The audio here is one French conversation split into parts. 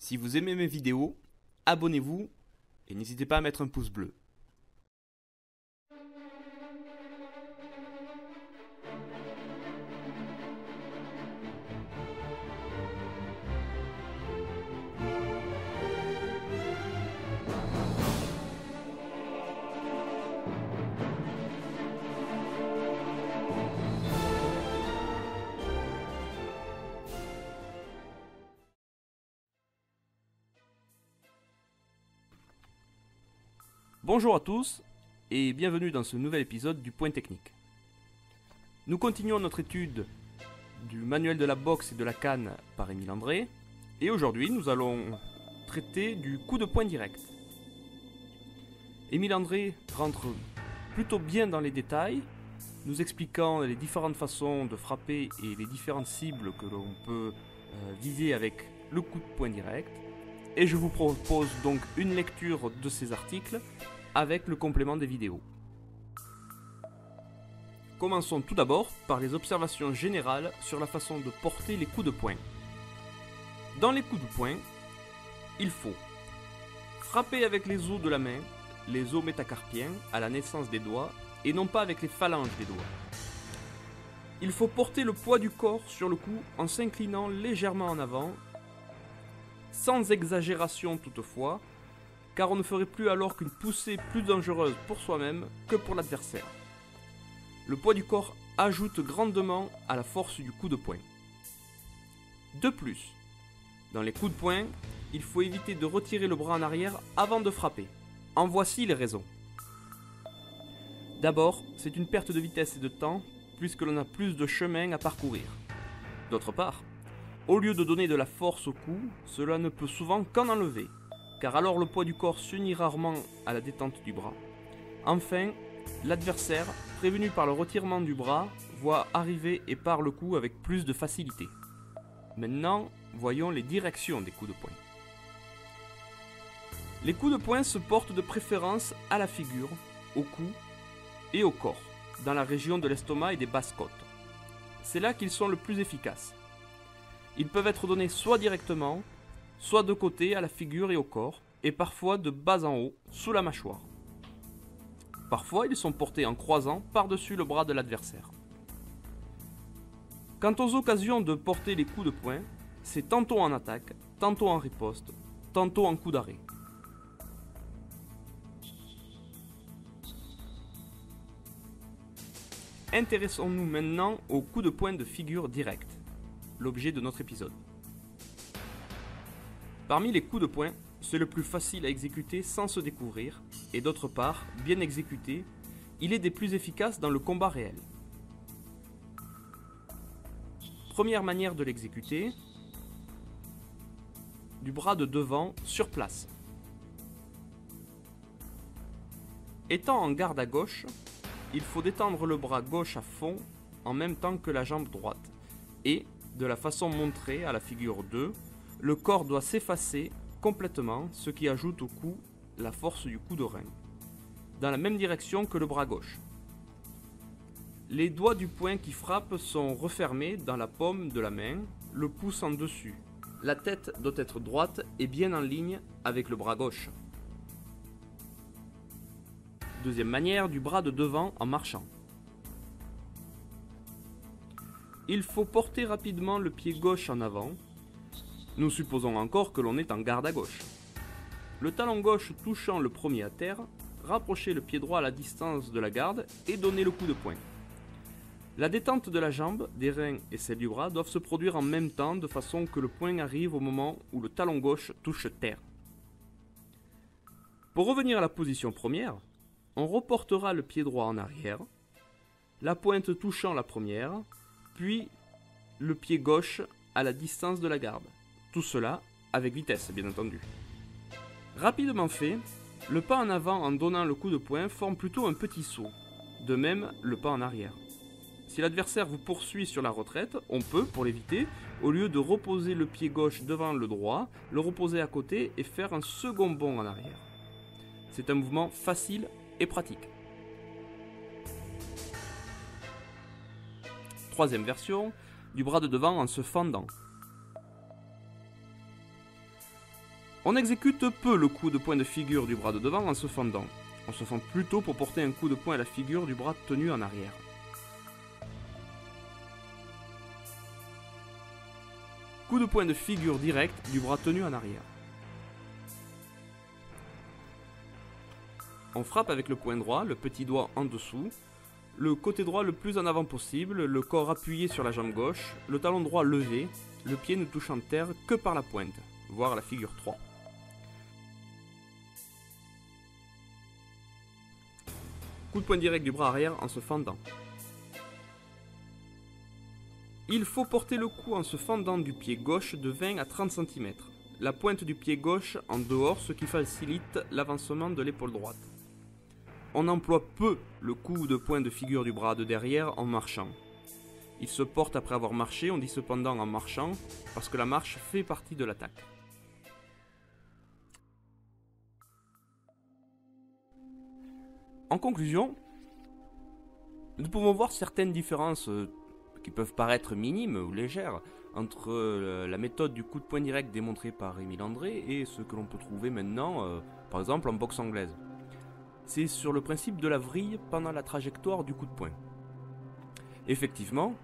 Si vous aimez mes vidéos, abonnez-vous et n'hésitez pas à mettre un pouce bleu. Bonjour à tous et bienvenue dans ce nouvel épisode du Point Technique. Nous continuons notre étude du manuel de la boxe et de la canne par Émile André et aujourd'hui nous allons traiter du coup de poing direct. Émile André rentre plutôt bien dans les détails, nous expliquant les différentes façons de frapper et les différentes cibles que l'on peut viser avec le coup de poing direct. Et je vous propose donc une lecture de ces articles avec le complément des vidéos. Commençons tout d'abord par les observations générales sur la façon de porter les coups de poing. Dans les coups de poing, il faut frapper avec les os de la main, les os métacarpiens à la naissance des doigts et non pas avec les phalanges des doigts. Il faut porter le poids du corps sur le cou en s'inclinant légèrement en avant, sans exagération toutefois, car on ne ferait plus alors qu'une poussée plus dangereuse pour soi-même que pour l'adversaire. Le poids du corps ajoute grandement à la force du coup de poing. De plus, dans les coups de poing, il faut éviter de retirer le bras en arrière avant de frapper. En voici les raisons. D'abord, c'est une perte de vitesse et de temps, puisque l'on a plus de chemin à parcourir. D'autre part, au lieu de donner de la force au coup, cela ne peut souvent qu'en enlever, car alors le poids du corps s'unit rarement à la détente du bras. Enfin, l'adversaire, prévenu par le retirement du bras, voit arriver et part le coup avec plus de facilité. Maintenant, voyons les directions des coups de poing. Les coups de poing se portent de préférence à la figure, au cou et au corps, dans la région de l'estomac et des basses côtes. C'est là qu'ils sont le plus efficaces. Ils peuvent être donnés soit directement, soit de côté à la figure et au corps, et parfois de bas en haut, sous la mâchoire. Parfois, ils sont portés en croisant par-dessus le bras de l'adversaire. Quant aux occasions de porter les coups de poing, c'est tantôt en attaque, tantôt en riposte, tantôt en coup d'arrêt. Intéressons-nous maintenant aux coups de poing de figure direct, l'objet de notre épisode. Parmi les coups de poing, c'est le plus facile à exécuter sans se découvrir, et d'autre part, bien exécuté, il est des plus efficaces dans le combat réel. Première manière de l'exécuter, du bras de devant sur place. Étant en garde à gauche, il faut détendre le bras gauche à fond en même temps que la jambe droite, et, de la façon montrée à la figure 2, le corps doit s'effacer complètement, ce qui ajoute au coup la force du coup de rein, dans la même direction que le bras gauche. Les doigts du poing qui frappe sont refermés dans la paume de la main, le pouce en dessus. La tête doit être droite et bien en ligne avec le bras gauche. Deuxième manière, du bras de devant en marchant. Il faut porter rapidement le pied gauche en avant. Nous supposons encore que l'on est en garde à gauche. Le talon gauche touchant le premier à terre, rapprocher le pied droit à la distance de la garde et donner le coup de poing. La détente de la jambe, des reins et celle du bras doivent se produire en même temps de façon que le poing arrive au moment où le talon gauche touche terre. Pour revenir à la position première, on reportera le pied droit en arrière, la pointe touchant la première, puis le pied gauche à la distance de la garde. Tout cela avec vitesse, bien entendu. Rapidement fait, le pas en avant en donnant le coup de poing forme plutôt un petit saut. De même, le pas en arrière. Si l'adversaire vous poursuit sur la retraite, on peut, pour l'éviter, au lieu de reposer le pied gauche devant le droit, le reposer à côté et faire un second bond en arrière. C'est un mouvement facile et pratique. Troisième version, du bras de devant en se fendant. On exécute peu le coup de poing de figure du bras de devant en se fendant. On se fend plutôt pour porter un coup de poing à la figure du bras tenu en arrière. Coup de poing de figure direct du bras tenu en arrière. On frappe avec le poing droit, le petit doigt en dessous, le côté droit le plus en avant possible, le corps appuyé sur la jambe gauche, le talon droit levé, le pied ne touchant terre que par la pointe, voire la figure 3. Coup de poing direct du bras arrière en se fendant. Il faut porter le coup en se fendant du pied gauche de 20 à 30 cm. La pointe du pied gauche en dehors, ce qui facilite l'avancement de l'épaule droite. On emploie peu le coup de poing de figure du bras de derrière en marchant. Il se porte après avoir marché, on dit cependant en marchant, parce que la marche fait partie de l'attaque. En conclusion, nous pouvons voir certaines différences qui peuvent paraître minimes ou légères entre la méthode du coup de poing direct démontrée par Émile André et ce que l'on peut trouver maintenant, par exemple en boxe anglaise. C'est sur le principe de la vrille pendant la trajectoire du coup de poing. Effectivement,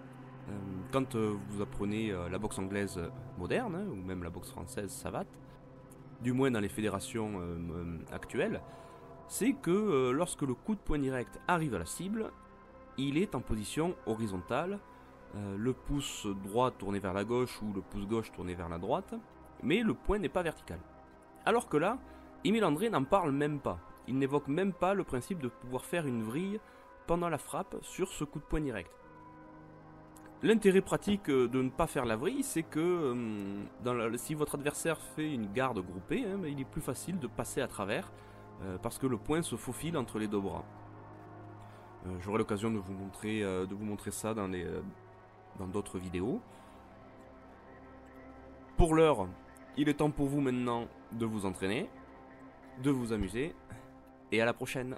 quand vous apprenez la boxe anglaise moderne, ou même la boxe française savate, du moins dans les fédérations actuelles, c'est que lorsque le coup de poing direct arrive à la cible, il est en position horizontale, le pouce droit tourné vers la gauche ou le pouce gauche tourné vers la droite, mais le poing n'est pas vertical. Alors que là, Émile André n'en parle même pas. Il n'évoque même pas le principe de pouvoir faire une vrille pendant la frappe sur ce coup de poing direct. L'intérêt pratique de ne pas faire la vrille, c'est que si votre adversaire fait une garde groupée, il est plus facile de passer à travers, parce que le poing se faufile entre les deux bras. J'aurai l'occasion de vous montrer ça dans d'autres vidéos. Pour l'heure, il est temps pour vous maintenant de vous entraîner, de vous amuser, et à la prochaine.